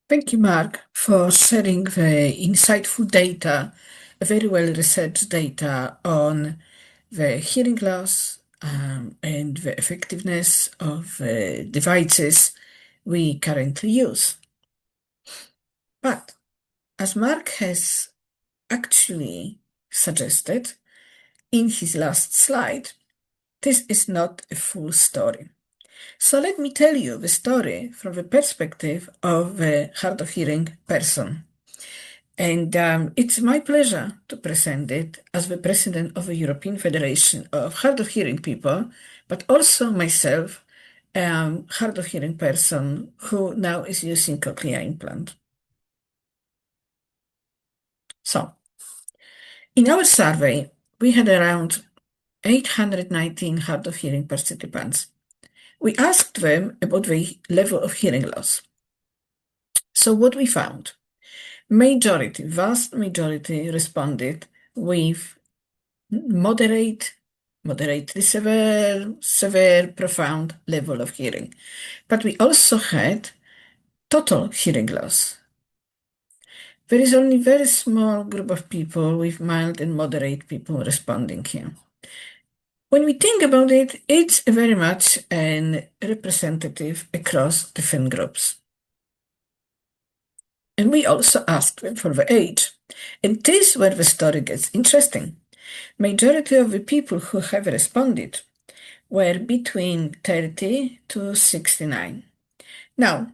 Thank you, Mark, for sharing the insightful data, very well-researched data on the hearing loss and the effectiveness of the devices we currently use. But as Mark has actually suggested in his last slide, this is not a full story. So let me tell you the story from the perspective of a hard of hearing person. And it's my pleasure to present it as the president of the European Federation of Hard of Hearing People, but also myself, hard of hearing person who now is using cochlear implant. So, in our survey, we had around 819 hard of hearing participants. We asked them about the level of hearing loss. So what we found? Vast majority responded with moderately severe, profound level of hearing. But we also had total hearing loss. There is only very small group of people with mild and moderate people responding here. When we think about it, it's very much an representative across different groups. And we also asked them for the age. And this is where the story gets interesting. Majority of the people who have responded were between 30 to 69. Now,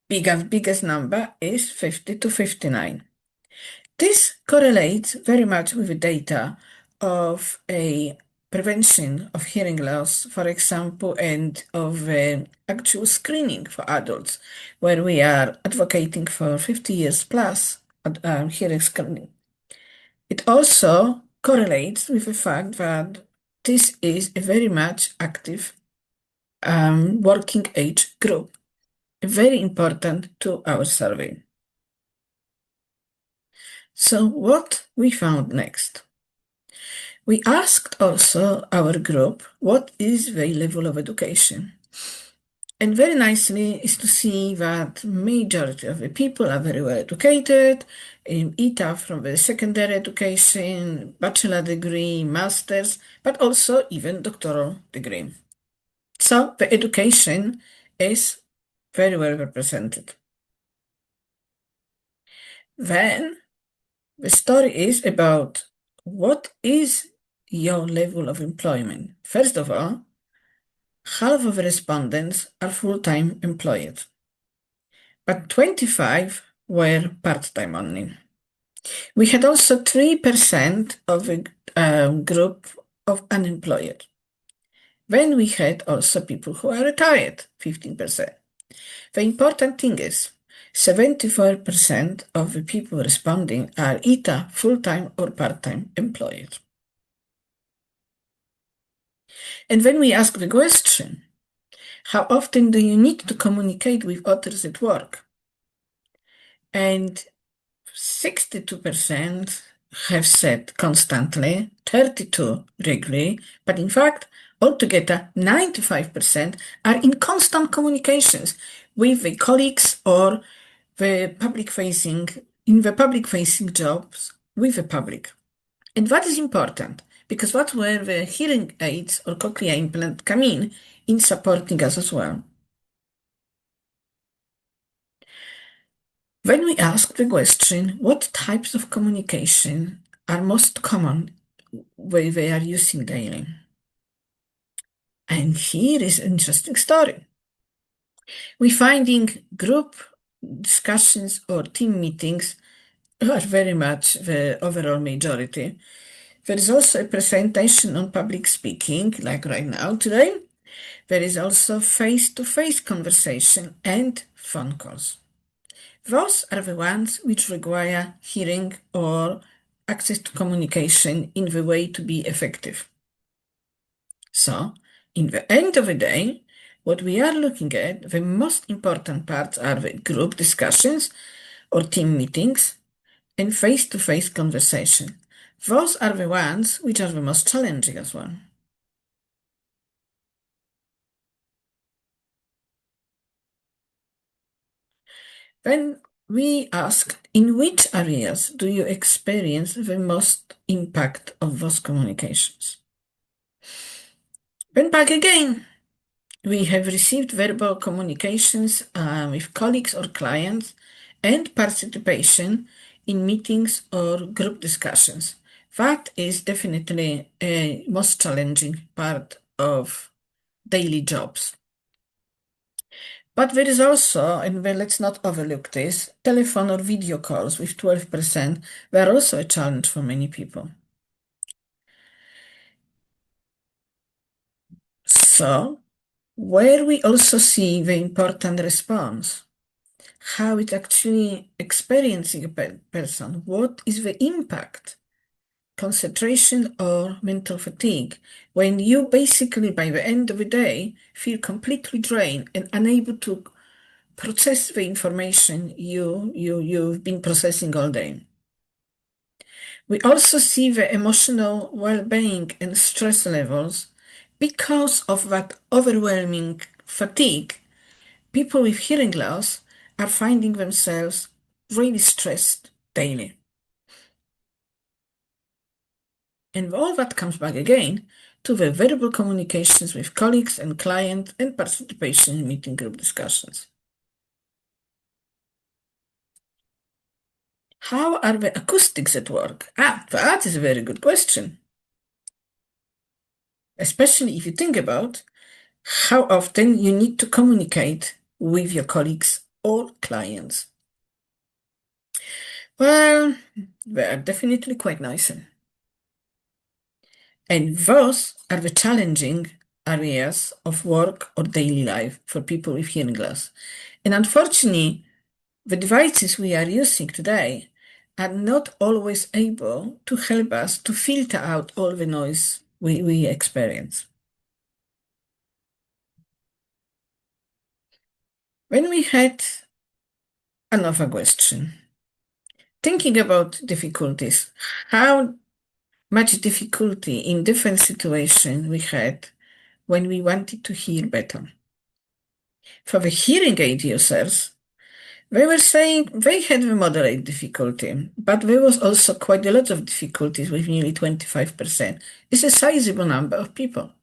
biggest number is 50 to 59. This correlates very much with the data of a prevention of hearing loss, for example, and of actual screening for adults, where we are advocating for 50 years plus hearing screening. It also correlates with the fact that this is a very much active working age group, very important to our survey. So what we found next? We asked also our group what is the level of education. And very nicely is to see that majority of the people are very well educated, either from the secondary education, bachelor degree, master's, but also even doctoral degree. So the education is very well represented. Then the story is about what is your level of employment. First of all, half of the respondents are full-time employed, but 25 were part-time only. We had also 3% of the group of unemployed. Then we had also people who are retired, 15%. The important thing is 74% of the people responding are either full-time or part-time employed. And when we ask the question, how often do you need to communicate with others at work? And 62% have said constantly, 32% regularly, but in fact, altogether 95% are in constant communications with the colleagues or the in the public-facing jobs with the public. And that is important, because that's where the hearing aids or cochlear implant come in supporting us as well. When we ask the question, what types of communication are most common where they are using daily? And here is an interesting story. We're finding group discussions or team meetings are very much the overall majority. There is also a presentation on public speaking, like right now today. There is also face-to-face conversation and phone calls. Those are the ones which require hearing or access to communication in the way to be effective. So, in the end of the day, what we are looking at, the most important parts are the group discussions or team meetings and face-to-face conversation. Those are the ones which are the most challenging as well. When we asked, in which areas do you experience the most impact of those communications? Then back again, we have received verbal communications with colleagues or clients and participation in meetings or group discussions. That is definitely a most challenging part of daily jobs. But there is also, and let's not overlook this, telephone or video calls with 12% were also a challenge for many people. So, where we also see the important response, how it actually experiencing a person, what is the impact, concentration or mental fatigue, when you basically by the end of the day feel completely drained and unable to process the information you've been processing all day. We also see the emotional well-being and stress levels because of that overwhelming fatigue. People with hearing loss are finding themselves really stressed daily. And all that comes back again to the verbal communications with colleagues and clients and participation in meeting group discussions. How are the acoustics at work? That is a very good question. Especially if you think about how often you need to communicate with your colleagues or clients. Well, they are definitely quite nice. And those are the challenging areas of work or daily life for people with hearing loss. And unfortunately, the devices we are using today are not always able to help us to filter out all the noise we experience. When we had another question, thinking about difficulties, how much difficulty in different situations we had when we wanted to hear better. For the hearing aid users, they were saying they had a moderate difficulty, but there was also quite a lot of difficulties with nearly 25%. It's a sizable number of people.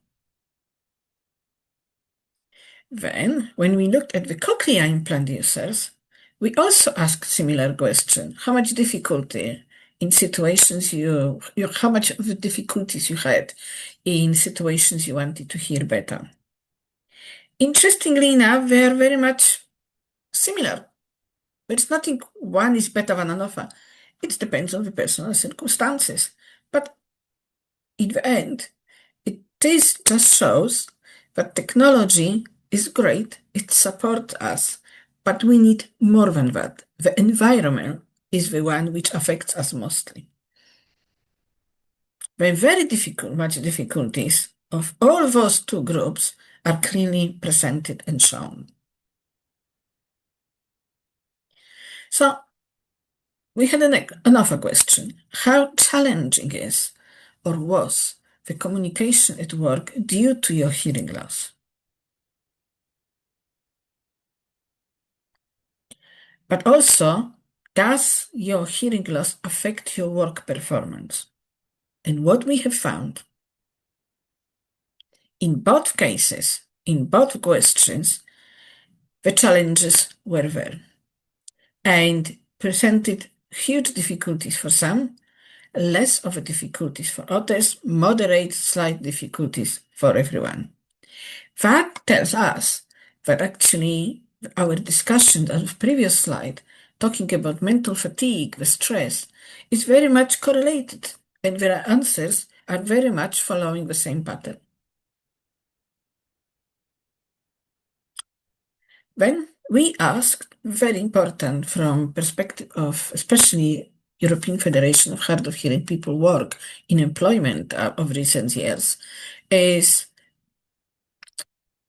Then, when we looked at the cochlear implant users, we also asked similar question: how much difficulty in situations how much of the difficulties you had in situations you wanted to hear better? Interestingly enough, they are very much similar. There's nothing one is better than another. It depends on the personal circumstances. But in the end, it just shows that technology is great, it supports us, but we need more than that. The environment is the one which affects us mostly. The very much difficulties of all those two groups are clearly presented and shown. So we had another question. How challenging is or was the communication at work due to your hearing loss? But also, does your hearing loss affect your work performance? And what we have found, in both cases, in both questions, the challenges were there and presented huge difficulties for some, less of a difficulties for others, moderate, slight difficulties for everyone. That tells us that actually our discussion of the previous slide, talking about mental fatigue, the stress, is very much correlated, and their answers are very much following the same pattern. When we asked, very important from perspective of especially European Federation of Hard of Hearing People work in employment of recent years, is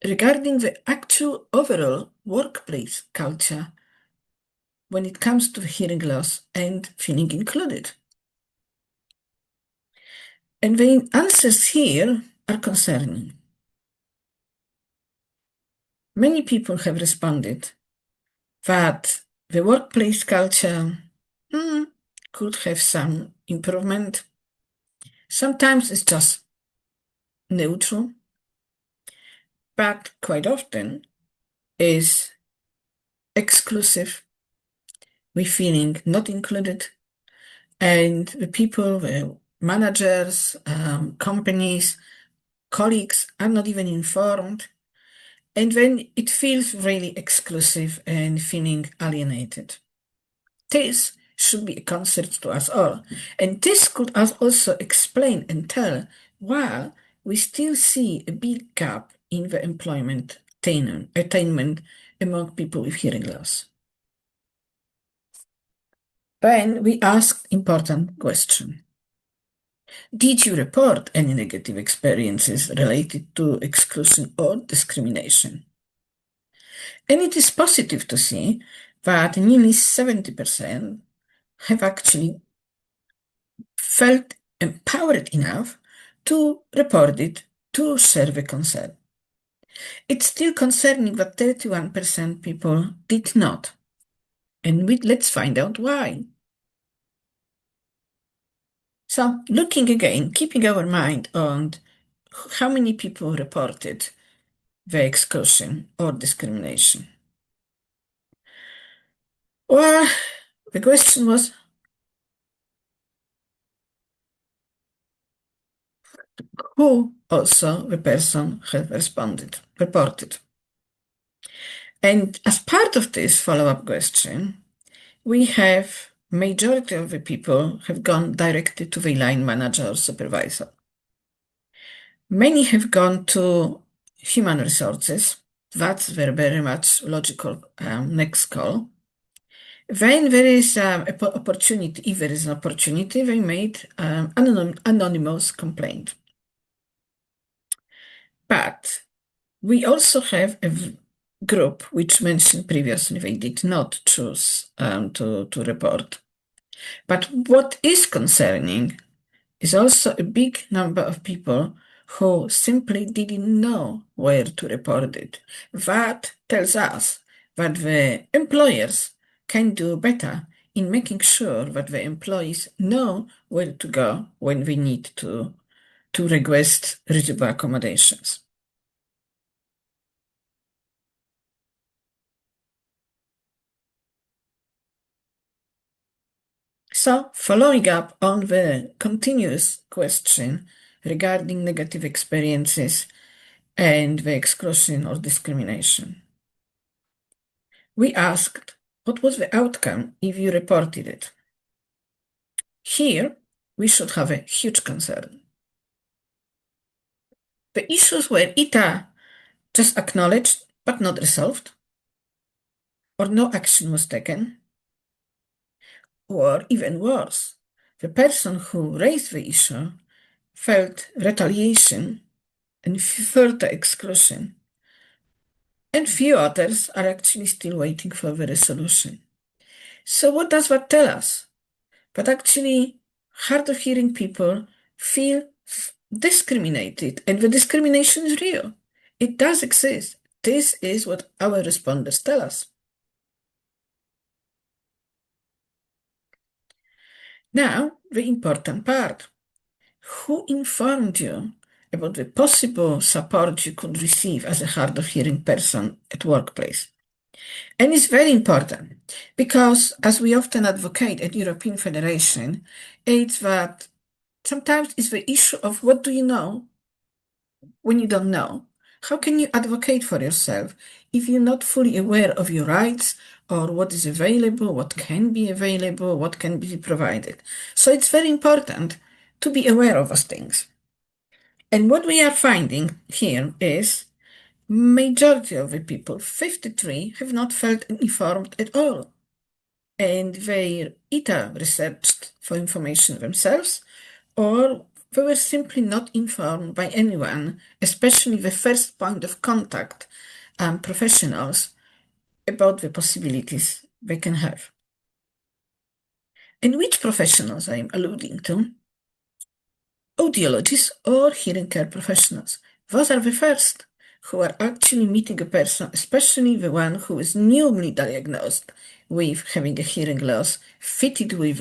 regarding the actual overall workplace culture when it comes to hearing loss and feeling included. And the answers here are concerning. Many people have responded that The workplace culture could have some improvement. Sometimes it's just neutral, but quite often is exclusive. We're feeling not included, and the people, the managers, companies, colleagues are not even informed. And then it feels really exclusive and feeling alienated. This should be a concert to us all. And this could also explain and tell why we still see a big gap in the employment attainment among people with hearing loss. Then we asked important question. Did you report any negative experiences related to exclusion or discrimination? And it is positive to see that nearly 70% have actually felt empowered enough to report it, to share the concern. It's still concerning that 31% people did not. And let's find out why. So, looking again, keeping our mind on how many people reported the exclusion or discrimination. Well, the question was, who also the person had reported. And as part of this follow-up question, we have majority of the people have gone directly to the line manager or supervisor. Many have gone to human resources. That's very much logical next call. Then there is an opportunity, if there is an opportunity, they made anonymous complaint. But we also have a group which mentioned previously they did not choose to report. But what is concerning is also a big number of people who simply didn't know where to report it. That tells us that the employers can do better in making sure that the employees know where to go when we need to request reasonable accommodations. So, following up on the continuous question regarding negative experiences and the exclusion or discrimination, we asked what was the outcome if you reported it. Here, we should have a huge concern. The issues were either just acknowledged but not resolved, or no action was taken, or even worse, the person who raised the issue felt retaliation and further exclusion, and few others are actually still waiting for the resolution. So what does that tell us? That actually hard of hearing people feel discriminated, and the discrimination is real. It does exist. This is what our respondents tell us. Now, the important part. Who informed you about the possible support you could receive as a hard of hearing person at workplace? And it's very important because, as we often advocate at European Federation, it's that sometimes it's the issue of what do you know when you don't know. How can you advocate for yourself if you're not fully aware of your rights or what is available, what can be available, what can be provided? So it's very important to be aware of those things. And what we are finding here is majority of the people, 53, have not felt informed at all. And they either researched for information themselves or they were simply not informed by anyone, especially the first point of contact professionals, about the possibilities they can have. And which professionals I am alluding to? Audiologists or hearing care professionals. Those are the first. who are actually meeting a person, especially the one who is newly diagnosed with having a hearing loss, fitted with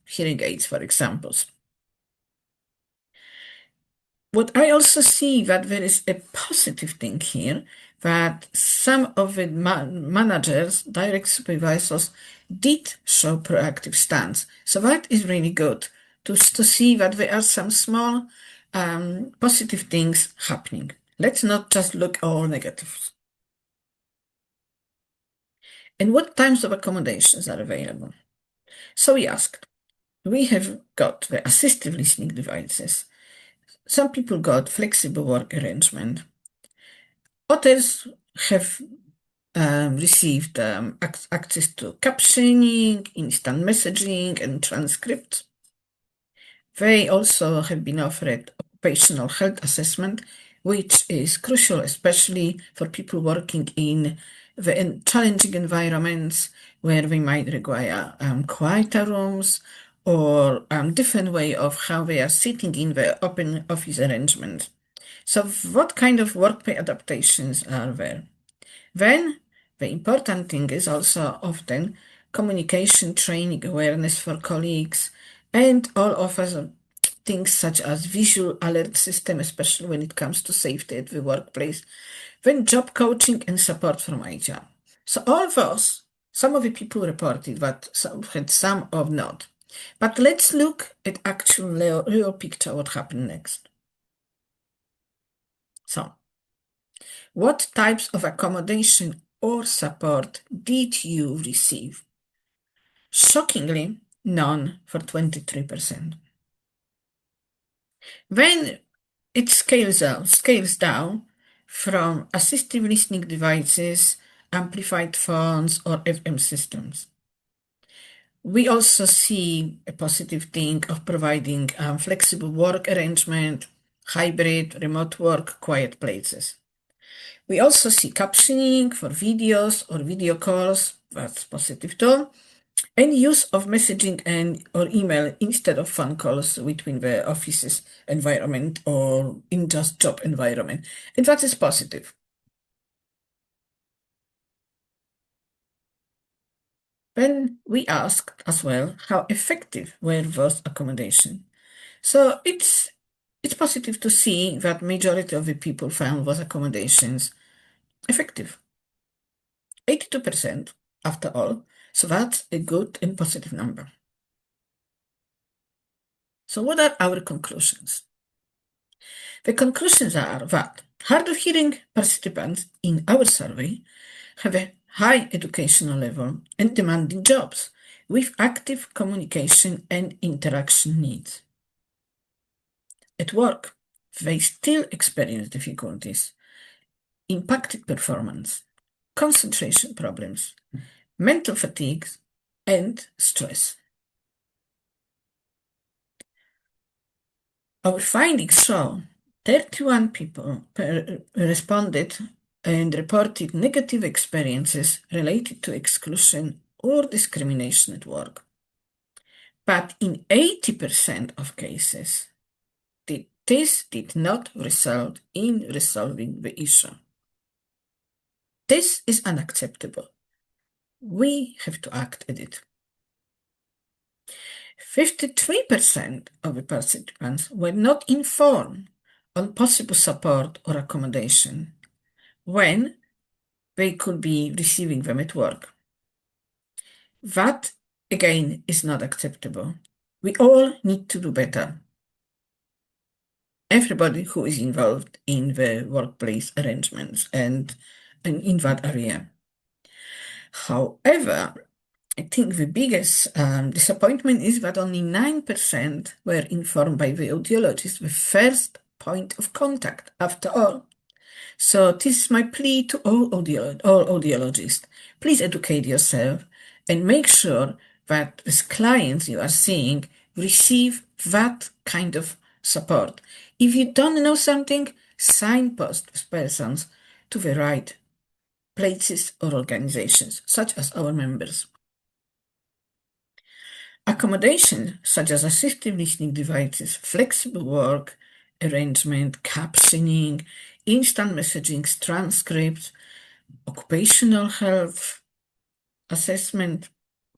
hearing aids, for example. What I also see that there is a positive thing here, that some of the managers, direct supervisors, did show proactive stance. So that is really good to see that there are some small positive things happening. Let's not just look all negatives. And what types of accommodations are available? So we asked. We have got the assistive listening devices. Some people got flexible work arrangement. Others have received access to captioning, instant messaging, and transcripts. They also have been offered occupational health assessment, which is crucial, especially for people working in the challenging environments where they might require quieter rooms or different way of how they are sitting in the open office arrangement. So what kind of workplace adaptations are there? Then the important thing is also often communication training, awareness for colleagues, and all of us things such as visual alert system, especially when it comes to safety at the workplace, then job coaching and support from HR. So all those, some of the people reported that some had, some of not. But let's look at actual real picture what happened next. So, what types of accommodation or support did you receive? Shockingly, none for 23%. When it scales down from assistive listening devices, amplified phones, or FM systems. We also see a positive thing of providing flexible work arrangement, hybrid, remote work, quiet places. We also see captioning for videos or video calls, that's positive too, and use of messaging and or email instead of phone calls between the office's environment or in just job environment. And that is positive. Then we asked as well how effective were those accommodations. So it's positive to see that majority of the people found those accommodations effective. 82% after all. So that's a good and positive number. So what are our conclusions? The conclusions are that hard of hearing participants in our survey have a high educational level and demanding jobs with active communication and interaction needs. At work, they still experience difficulties, impacted performance, concentration problems, mental fatigue, and stress. Our findings show 31 people responded and reported negative experiences related to exclusion or discrimination at work. But in 80% of cases, this did not result in resolving the issue. This is unacceptable. We have to act at it. 53% of the participants were not informed on possible support or accommodation when they could be receiving them at work. That, again, is not acceptable. We all need to do better. Everybody who is involved in the workplace arrangements and in that area. However, I think the biggest disappointment is that only 9% were informed by the audiologist, the first point of contact, after all. So this is my plea to all audiologists. Please educate yourself and make sure that the clients you are seeing receive that kind of support. If you don't know something, signpost these persons to the right places or organizations, such as our members. Accommodation, such as assistive listening devices, flexible work arrangement, captioning, instant messaging, transcripts, occupational health assessment,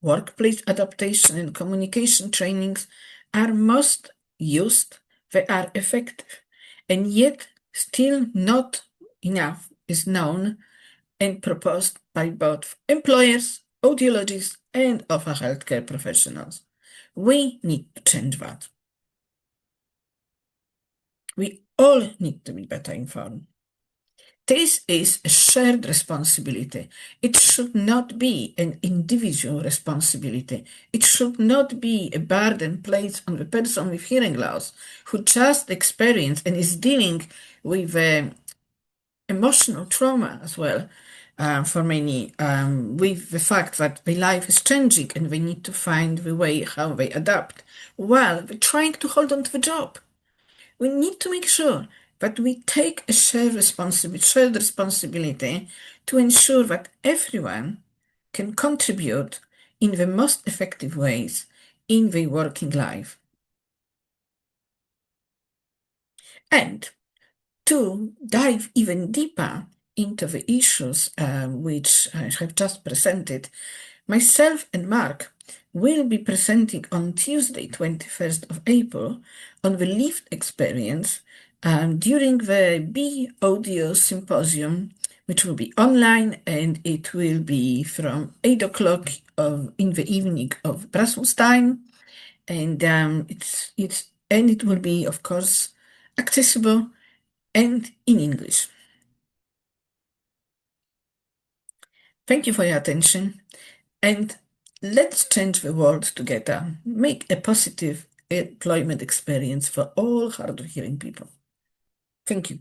workplace adaptation, and communication trainings are most used. They are effective, and yet still not enough is known and proposed by both employers, audiologists, and other healthcare professionals. We need to change that. We all need to be better informed. This is a shared responsibility. It should not be an individual responsibility. It should not be a burden placed on the person with hearing loss who just experienced and is dealing with emotional trauma as well. For many, with the fact that their life is changing and they need to find the way how they adapt while they're trying to hold on to the job. We need to make sure that we take a shared responsibility to ensure that everyone can contribute in the most effective ways in their working life. And to dive even deeper into the issues which I have just presented, myself and Mark will be presenting on Tuesday, 21st of April, on the lived experience during the B Audio Symposium, which will be online, and it will be from 8 o'clock in the evening of Brussels time, and it will be, of course, accessible and in English. Thank you for your attention, and let's change the world together. Make a positive employment experience for all hard of hearing people. Thank you.